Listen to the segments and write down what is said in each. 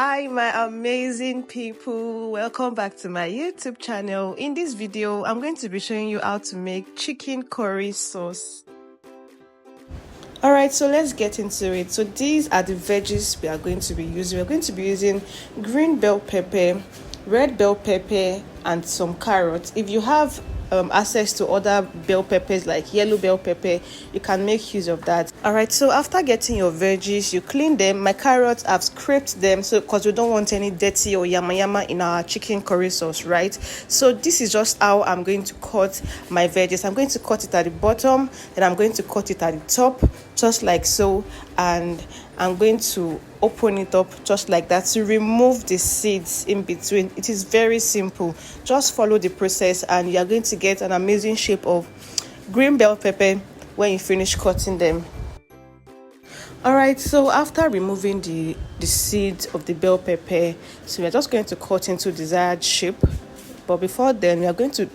Hi my amazing people, welcome back to my YouTube channel. In this video I'm going to be showing you how to make chicken curry sauce. Alright, so let's get into it. So these are the veggies we are going to be using. We're going to be using green bell pepper, red bell pepper, and some carrots. If you have access to other bell peppers like yellow bell pepper, you can make use of that. Alright, so after getting your veggies, you clean them. My carrots, I've scraped them so because we don't want any dirty or yama in our chicken curry sauce, right? So this is just how I'm going to cut my veggies. I'm going to cut it at the bottom, then I'm going to cut it at the top, just like so, and I'm going to open it up just like that to remove the seeds in between. It is very simple. Just follow the process and you are going to get an amazing shape of green bell pepper when you finish cutting them. Alright, so after removing the seeds of the bell pepper, so we're just going to cut into desired shape. But before then, we are going to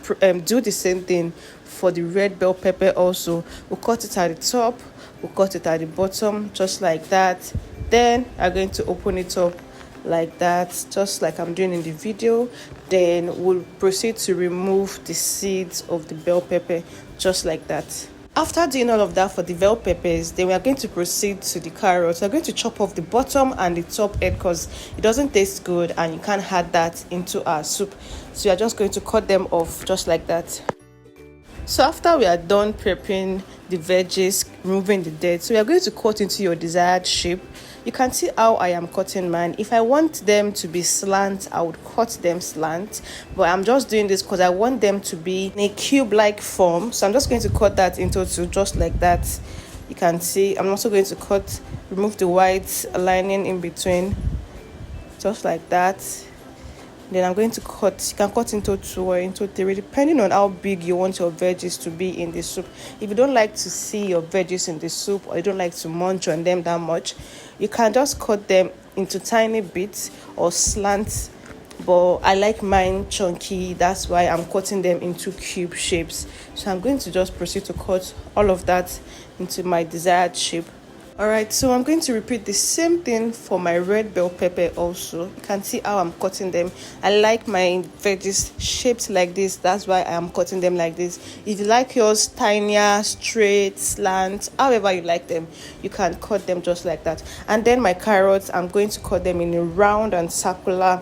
do the same thing for the red bell pepper also. We'll cut it at the top, we'll cut it at the bottom, just like that. Then I'm going to open it up like that, just like I'm doing in the video. Then we'll proceed to remove the seeds of the bell pepper, just like that. After doing all of that for the bell peppers, then we are going to proceed to the carrots. We're going to chop off the bottom and the top head because it doesn't taste good and you can't add that into our soup. So we are just going to cut them off just like that. So after we are done prepping the veggies, removing the dirt, so we are going to cut into your desired shape. You can see how I am cutting mine. If I want them to be slant, I would cut them slant, but I'm just doing this because I want them to be in a cube-like form. So I'm just going to cut that into two, just like that. You can see I'm also going to remove the white lining in between, just like that. Then I'm going to cut. You can cut into two or into three, depending on how big you want your veggies to be in the soup. If you don't like to see your veggies in the soup or you don't like to munch on them that much, you can just cut them into tiny bits or slants. But I like mine chunky, that's why I'm cutting them into cube shapes. So I'm going to just proceed to cut all of that into my desired shape. Alright, so I'm going to repeat the same thing for my red bell pepper also. You can see how I'm cutting them. I like my veggies shaped like this, that's why I am cutting them like this. If you like yours tinier, straight, slant, however you like them, you can cut them just like that. And then my carrots, I'm going to cut them in a round and circular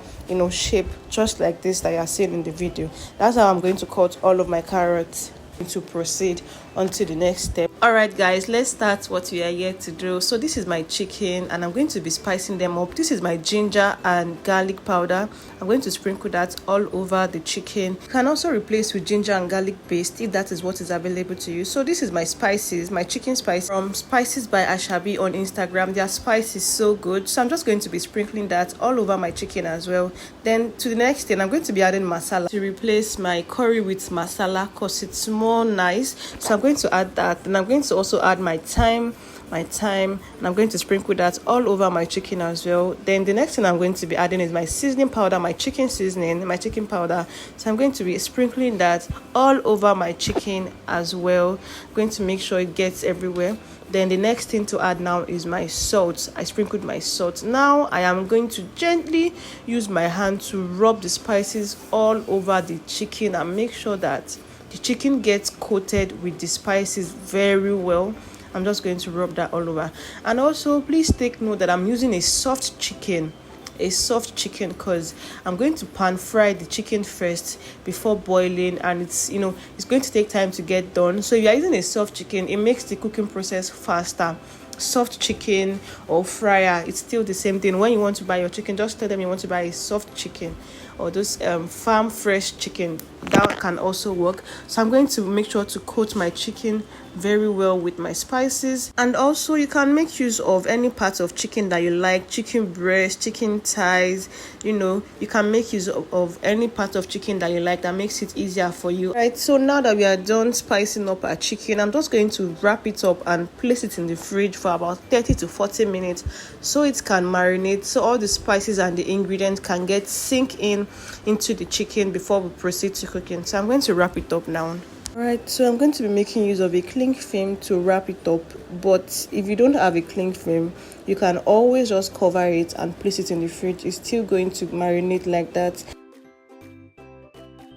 shape, just like this that you are seeing in the video. That's how I'm going to cut all of my carrots. To proceed on to the next step. Alright guys, let's start what we are here to do. So this is my chicken and I'm going to be spicing them up. This is my ginger and garlic powder. I'm going to sprinkle that all over the chicken. You can also replace with ginger and garlic paste if that is what is available to you. So this is my spices, my chicken spice from Spices by Ashabi on Instagram. Their spice is so good, so I'm just going to be sprinkling that all over my chicken as well. Then to the next thing, I'm going to be adding masala to replace my curry with masala because it's more nice. So I'm going to add that, and I'm going to also add my thyme, and I'm going to sprinkle that all over my chicken as well. Then the next thing I'm going to be adding is my seasoning powder, my chicken seasoning, my chicken powder. So I'm going to be sprinkling that all over my chicken as well. I'm going to make sure it gets everywhere. Then the next thing to add now is my salt. I sprinkled my salt. Now I am going to gently use my hand to rub the spices all over the chicken and make sure that the chicken gets coated with the spices very well. I'm just going to rub that all over. And also please take note that I'm using a soft chicken because I'm going to pan fry the chicken first before boiling, and it's going to take time to get done. So if you're using a soft chicken, it makes the cooking process faster. Soft chicken or fryer, it's still the same thing. When you want to buy your chicken, just tell them you want to buy a soft chicken or those farm fresh chicken. That can also work. So I'm going to make sure to coat my chicken very well with my spices. And also you can make use of any part of chicken that you like, chicken breast, chicken thighs, you can make use of any part of chicken that you like that makes it easier for you. Right, so now that we are done spicing up our chicken, I'm just going to wrap it up and place it in the fridge for about 30 to 40 minutes so it can marinate, so all the spices and the ingredients can get sink into the chicken before we proceed to cooking. So I'm going to wrap it up now. Alright, so I'm going to be making use of a cling film to wrap it up, but if you don't have a cling film, you can always just cover it and place it in the fridge. It's still going to marinate like that.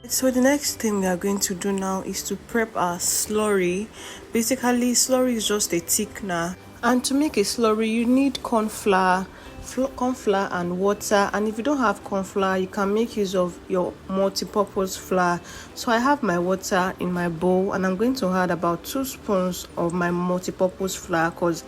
So the next thing we are going to do now is to prep our slurry. Basically, slurry is just a thickener, and to make a slurry you need corn flour and water, and if you don't have corn flour you can make use of your multi-purpose flour. So I have my water in my bowl and I'm going to add about 2 spoons of my multi-purpose flour because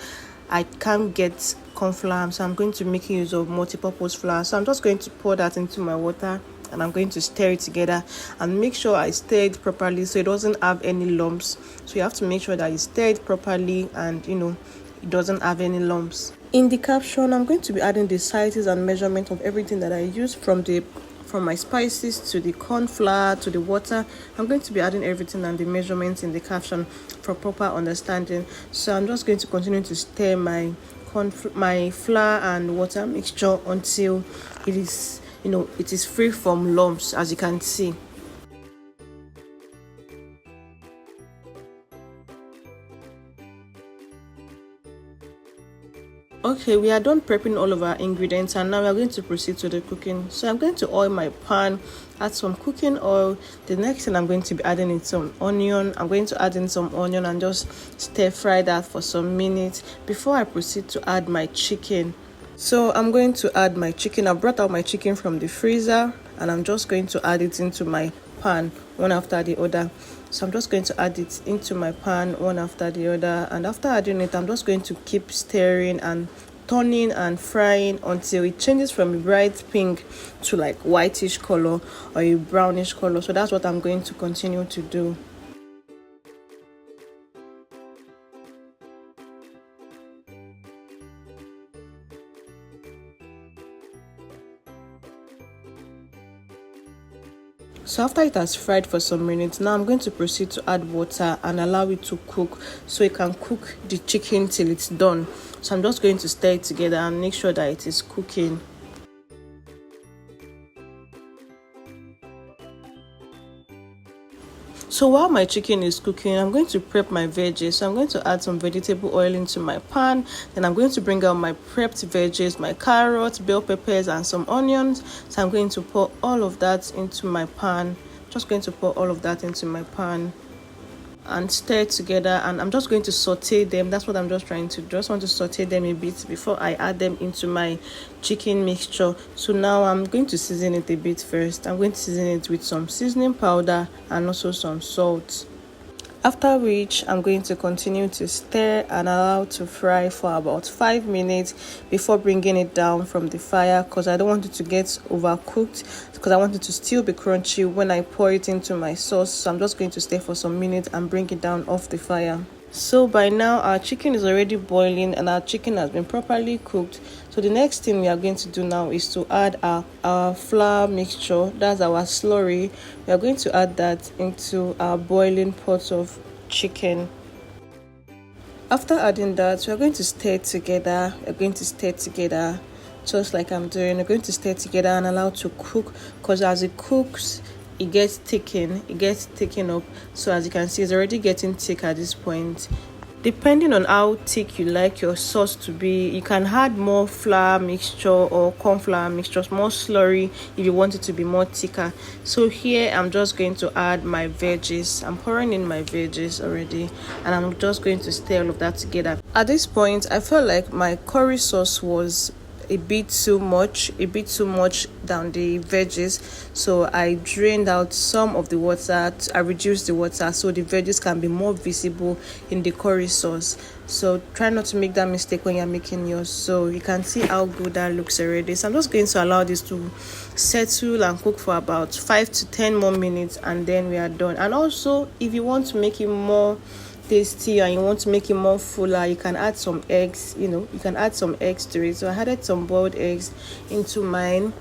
I can't get corn flour, so I'm going to make use of multi-purpose flour. So I'm just going to pour that into my water and I'm going to stir it together and make sure I stir it properly so it doesn't have any lumps. So you have to make sure that you stir it properly and it doesn't have any lumps. In the caption, I'm going to be adding the sizes and measurement of everything that I use, from my spices to the corn flour to the water. I'm going to be adding everything and the measurements in the caption for proper understanding. So I'm just going to continue to stir my flour and water mixture until it is free from lumps, as you can see. Okay, we are done prepping all of our ingredients and now we are going to proceed to the cooking. So I'm going to oil my pan, add some cooking oil. The next thing I'm going to be adding is some onion. I'm going to add in some onion and just stir fry that for some minutes before I proceed to add my chicken. So I'm going to add my chicken. I brought out my chicken from the freezer and I'm just going to add it into my pan one after the other. So I'm just going to add it into my pan one after the other, and after adding it I'm just going to keep stirring and turning and frying until it changes from a bright pink to like whitish color or a brownish color. So that's what I'm going to continue to do. So after it has fried for some minutes, now I'm going to proceed to add water and allow it to cook so it can cook the chicken till it's done. So I'm just going to stir it together and make sure that it is cooking. So while my chicken is cooking, I'm going to prep my veggies. So I'm going to add some vegetable oil into my pan. Then I'm going to bring out my prepped veggies, my carrots, bell peppers, and some onions. So I'm going to pour all of that into my pan. Just going to pour all of that into my pan and stir it together, and I'm just going to saute them. That's what I'm just trying to do. Just want to saute them a bit before I add them into my chicken mixture. So now I'm going to season it a bit first. I'm going to season it with some seasoning powder and also some salt. After which I'm going to continue to stir and allow to fry for about 5 minutes before bringing it down from the fire, because I don't want it to get overcooked, because I want it to still be crunchy when I pour it into my sauce. So I'm just going to stir for some minutes and bring it down off the fire. So by now our chicken is already boiling and our chicken has been properly cooked. So the next thing we are going to do now is to add our flour mixture, that's our slurry. We are going to add that into our boiling pot of chicken. After adding that, we are going to stir it together. We are going to stir it together just like I'm doing. We're going to stir it together and allow it to cook, because as it cooks it gets thicken up. So as you can see, it's already getting thick at this point. Depending on how thick you like your sauce to be, you can add more flour mixture or corn flour mixture, more slurry if you want it to be more thicker. So here I'm just going to add my veggies. I'm pouring in my veggies already and I'm just going to stir all of that together. At this point I felt like my curry sauce was a bit too much than the veggies, so I drained out some of the water. I reduced the water so the veggies can be more visible in the curry sauce. So try not to make that mistake when you're making yours. So you can see how good that looks already. So I'm just going to allow this to settle and cook for about 5 to 10 more minutes and then we are done. And also, if you want to make it more tasty and you want to make it more fuller, you can add some eggs. You can add some eggs to it. So I added some boiled eggs into mine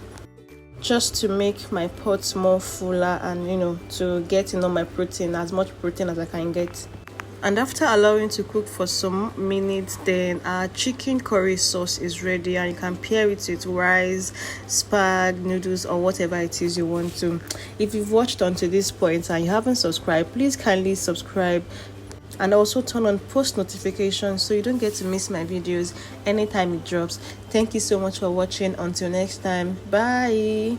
just to make my pot more fuller and to get my protein, as much protein as I can get. And after allowing to cook for some minutes, then our chicken curry sauce is ready, and you can pair it with rice, spag, noodles, or whatever it is you want to. If you've watched until this point and you haven't subscribed, please kindly subscribe and also turn on post notifications so you don't get to miss my videos anytime it drops. Thank you so much for watching. Until next time, bye.